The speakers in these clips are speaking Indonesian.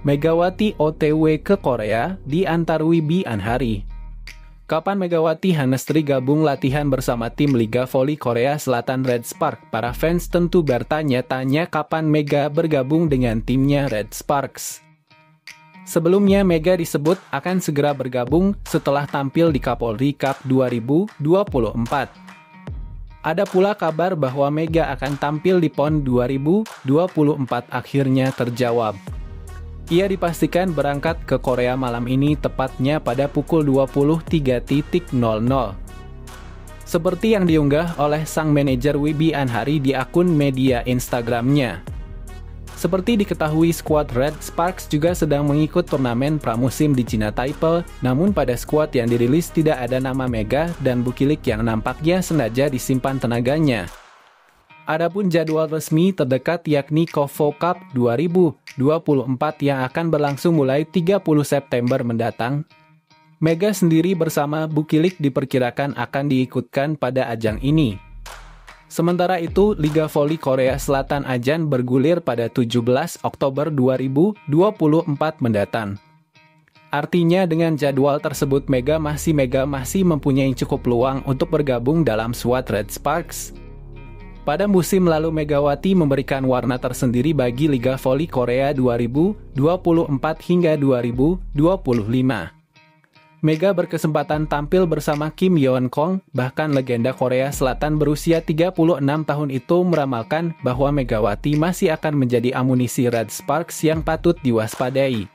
Megawati OTW ke Korea di Antarwibi Anhari. Kapan Megawati Hangestri gabung latihan bersama tim Liga Voli Korea Selatan Red Sparks? Para fans tentu bertanya-tanya kapan Mega bergabung dengan timnya Red Sparks. Sebelumnya Mega disebut akan segera bergabung setelah tampil di Kapolri Cup 2024. Ada pula kabar bahwa Mega akan tampil di PON 2024 akhirnya terjawab. Ia dipastikan berangkat ke Korea malam ini tepatnya pada pukul 23.00. Seperti yang diunggah oleh sang manajer Wibi Anhari di akun media Instagramnya. Seperti diketahui, skuad Red Sparks juga sedang mengikut turnamen pramusim di Cina Taipei, namun pada skuad yang dirilis tidak ada nama Mega dan Bukilik yang nampaknya sengaja disimpan tenaganya. Adapun jadwal resmi terdekat yakni KOFO Cup 2024 yang akan berlangsung mulai 30 September mendatang. Mega sendiri bersama Bukilik diperkirakan akan diikutkan pada ajang ini. Sementara itu, Liga Voli Korea Selatan Ajan bergulir pada 17 Oktober 2024 mendatang. Artinya dengan jadwal tersebut Mega masih mempunyai cukup peluang untuk bergabung dalam skuad Red Sparks. Pada musim lalu Megawati memberikan warna tersendiri bagi Liga Voli Korea 2024 hingga 2025. Mega berkesempatan tampil bersama Kim Yeon Kong, bahkan legenda Korea Selatan berusia 36 tahun itu meramalkan bahwa Megawati masih akan menjadi amunisi Red Sparks yang patut diwaspadai.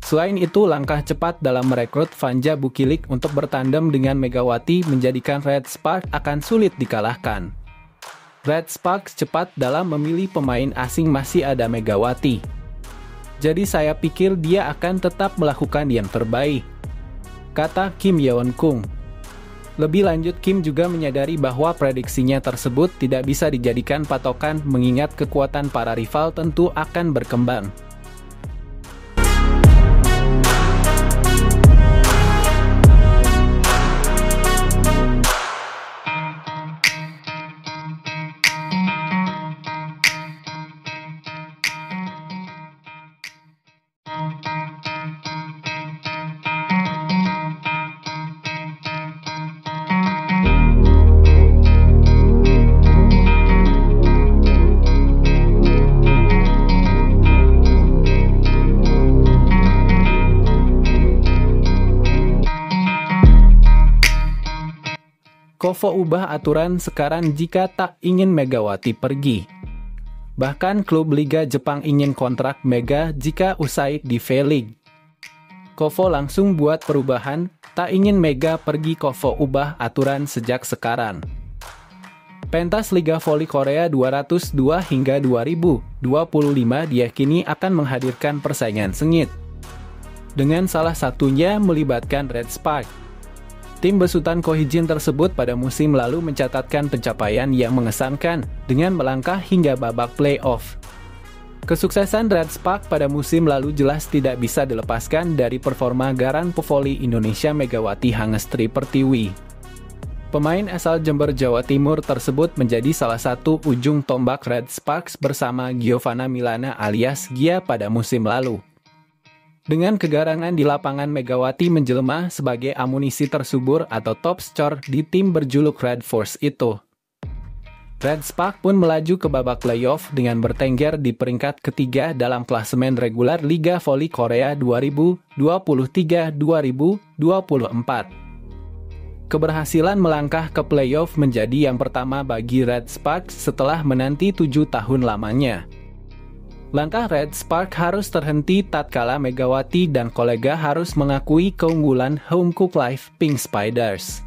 Selain itu, langkah cepat dalam merekrut Vanja Bukilik untuk bertandem dengan Megawati menjadikan Red Sparks akan sulit dikalahkan. Red Sparks cepat dalam memilih pemain asing masih ada Megawati. Jadi saya pikir dia akan tetap melakukan yang terbaik, kata Kim Yeon Kung. Lebih lanjut, Kim juga menyadari bahwa prediksinya tersebut tidak bisa dijadikan patokan mengingat kekuatan para rival tentu akan berkembang. KOFO ubah aturan sekarang jika tak ingin Megawati pergi. Bahkan klub Liga Jepang ingin kontrak Mega jika usai di V-League. KOFO langsung buat perubahan, tak ingin Mega pergi. KOFO ubah aturan sejak sekarang. Pentas Liga Voli Korea 202 hingga 2025 diyakini akan menghadirkan persaingan sengit. Dengan salah satunya melibatkan Red Sparks. Tim besutan Ko Hee-jin tersebut pada musim lalu mencatatkan pencapaian yang mengesankan dengan melangkah hingga babak play-off. Kesuksesan Red Sparks pada musim lalu jelas tidak bisa dilepaskan dari performa Garan Pevoli Indonesia Megawati Hangestri Pertiwi. Pemain asal Jember, Jawa Timur tersebut menjadi salah satu ujung tombak Red Sparks bersama Giovanna Milana alias Gia pada musim lalu. Dengan kegarangan di lapangan, Megawati menjelma sebagai amunisi tersubur atau top scorer di tim berjuluk Red Force itu. Red Sparks pun melaju ke babak playoff dengan bertengger di peringkat ketiga dalam klasemen reguler Liga Voli Korea 2023-2024. Keberhasilan melangkah ke playoff menjadi yang pertama bagi Red Sparks setelah menanti 7 tahun lamanya. Langkah Red Sparks harus terhenti tatkala Megawati dan kolega harus mengakui keunggulan home cook live Pink Spiders.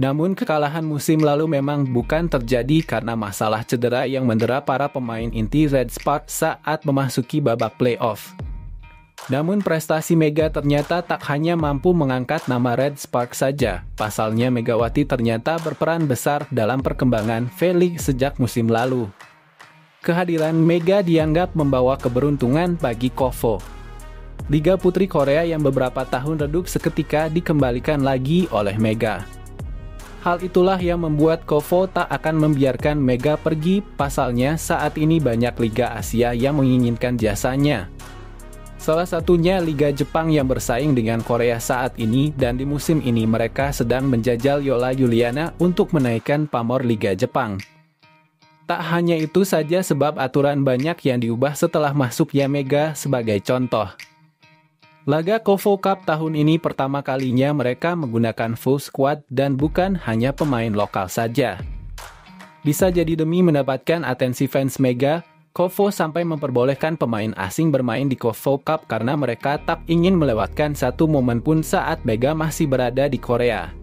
Namun kekalahan musim lalu memang bukan terjadi karena masalah cedera yang mendera para pemain inti Red Sparks saat memasuki babak playoff. Namun prestasi Mega ternyata tak hanya mampu mengangkat nama Red Sparks saja. Pasalnya Megawati ternyata berperan besar dalam perkembangan V-League sejak musim lalu. Kehadiran Mega dianggap membawa keberuntungan bagi KOFO. Liga Putri Korea yang beberapa tahun redup seketika dikembalikan lagi oleh Mega. Hal itulah yang membuat KOFO tak akan membiarkan Mega pergi, pasalnya saat ini banyak Liga Asia yang menginginkan jasanya. Salah satunya Liga Jepang yang bersaing dengan Korea saat ini, dan di musim ini mereka sedang menjajal Yola Juliana untuk menaikkan pamor Liga Jepang. Tak hanya itu saja sebab aturan banyak yang diubah setelah masuknya Mega sebagai contoh. Laga KOFO Cup tahun ini pertama kalinya mereka menggunakan full squad dan bukan hanya pemain lokal saja. Bisa jadi demi mendapatkan atensi fans Mega, KOFO sampai memperbolehkan pemain asing bermain di KOFO Cup karena mereka tak ingin melewatkan satu momen pun saat Mega masih berada di Korea.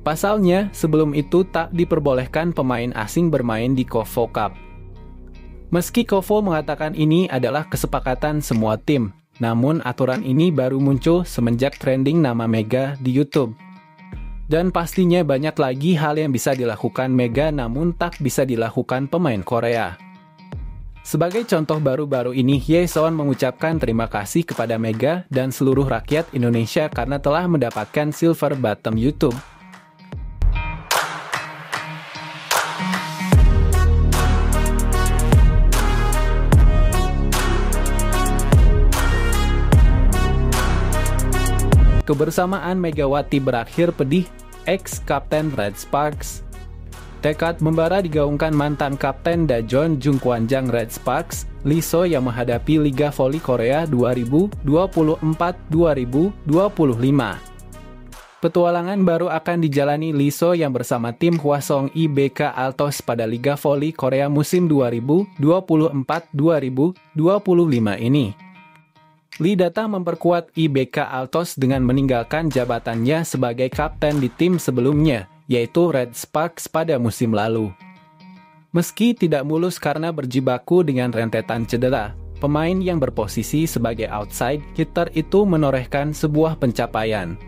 Pasalnya, sebelum itu tak diperbolehkan pemain asing bermain di KOFO Cup. Meski KOFO mengatakan ini adalah kesepakatan semua tim, namun aturan ini baru muncul semenjak trending nama Mega di YouTube. Dan pastinya banyak lagi hal yang bisa dilakukan Mega namun tak bisa dilakukan pemain Korea. Sebagai contoh baru-baru ini, Yeson mengucapkan terima kasih kepada Mega dan seluruh rakyat Indonesia karena telah mendapatkan Silver Bottom YouTube. Kebersamaan Megawati berakhir pedih, ex-kapten Red Sparks. Tekad membara digaungkan mantan kapten Daejeon Jungkwanjang Red Sparks, Lee So yang menghadapi Liga Voli Korea 2024-2025. Petualangan baru akan dijalani Lee So yang bersama tim Hwasong IBK Altos pada Liga Voli Korea musim 2024-2025 ini. Lee datang memperkuat IBK Altos dengan meninggalkan jabatannya sebagai kapten di tim sebelumnya, yaitu Red Sparks pada musim lalu. Meski tidak mulus karena berjibaku dengan rentetan cedera, pemain yang berposisi sebagai outside hitter itu menorehkan sebuah pencapaian.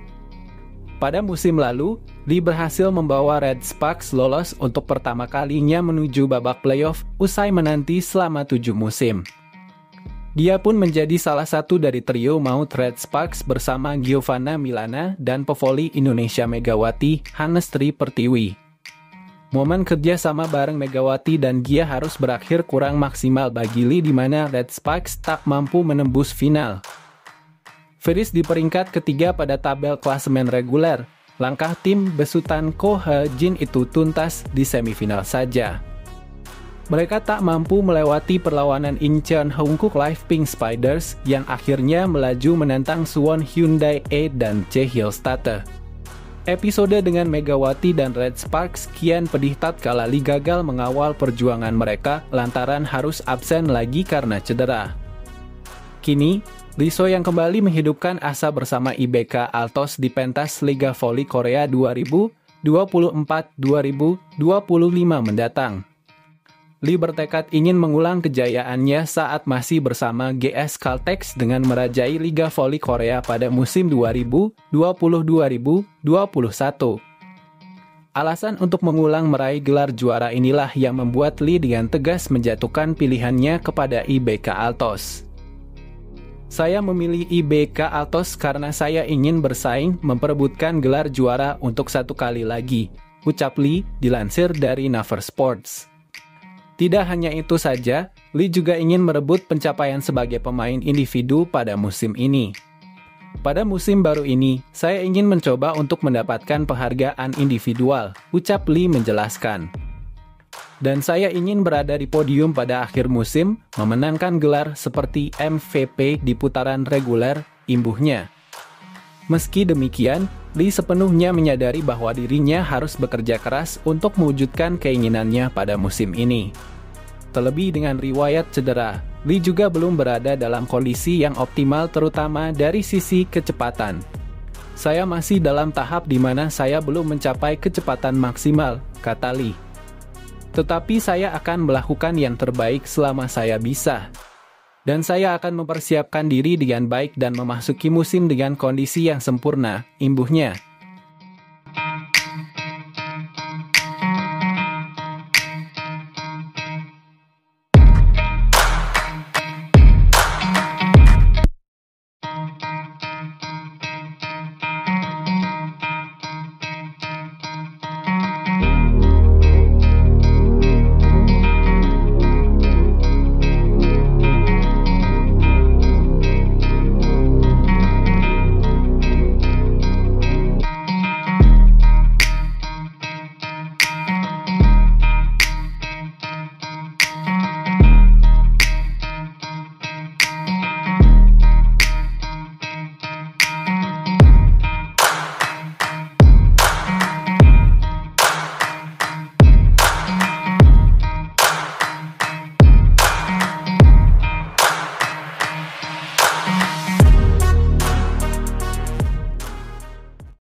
Pada musim lalu, Lee berhasil membawa Red Sparks lolos untuk pertama kalinya menuju babak playoff usai menanti selama 7 musim. Dia pun menjadi salah satu dari trio maut Red Sparks bersama Giovanna Milana dan pevoli Indonesia Megawati Hanestri Pertiwi. Momen kerja sama bareng Megawati dan Gia harus berakhir kurang maksimal bagi Lee di mana Red Sparks tak mampu menembus final. Finish di peringkat ketiga pada tabel klasemen reguler. Langkah tim besutan Ko He Jin itu tuntas di semifinal saja. Mereka tak mampu melewati perlawanan Incheon Hankook Life Pink Spiders yang akhirnya melaju menantang Suwon Hyundai E dan Jaehyul State. Episode dengan Megawati dan Red Sparks kian pedih tatkala Lee gagal mengawal perjuangan mereka lantaran harus absen lagi karena cedera. Kini, Lee So yang kembali menghidupkan asa bersama IBK Altos di pentas Liga Voli Korea 2024-2025 mendatang. Lee bertekad ingin mengulang kejayaannya saat masih bersama GS Caltex dengan merajai Liga Voli Korea pada musim 2020-2021. Alasan untuk mengulang meraih gelar juara inilah yang membuat Lee dengan tegas menjatuhkan pilihannya kepada IBK Altos. Saya memilih IBK Altos karena saya ingin bersaing memperebutkan gelar juara untuk satu kali lagi, ucap Lee dilansir dari Naver Sports. Tidak hanya itu saja, Lee juga ingin merebut pencapaian sebagai pemain individu pada musim ini. Pada musim baru ini, saya ingin mencoba untuk mendapatkan penghargaan individual, ucap Lee menjelaskan. Dan saya ingin berada di podium pada akhir musim, memenangkan gelar seperti MVP di putaran reguler, imbuhnya. Meski demikian, Lee sepenuhnya menyadari bahwa dirinya harus bekerja keras untuk mewujudkan keinginannya pada musim ini. Terlebih dengan riwayat cedera, Lee juga belum berada dalam kondisi yang optimal terutama dari sisi kecepatan. Saya masih dalam tahap di mana saya belum mencapai kecepatan maksimal, kata Lee. Tetapi saya akan melakukan yang terbaik selama saya bisa. Dan saya akan mempersiapkan diri dengan baik dan memasuki musim dengan kondisi yang sempurna, imbuhnya.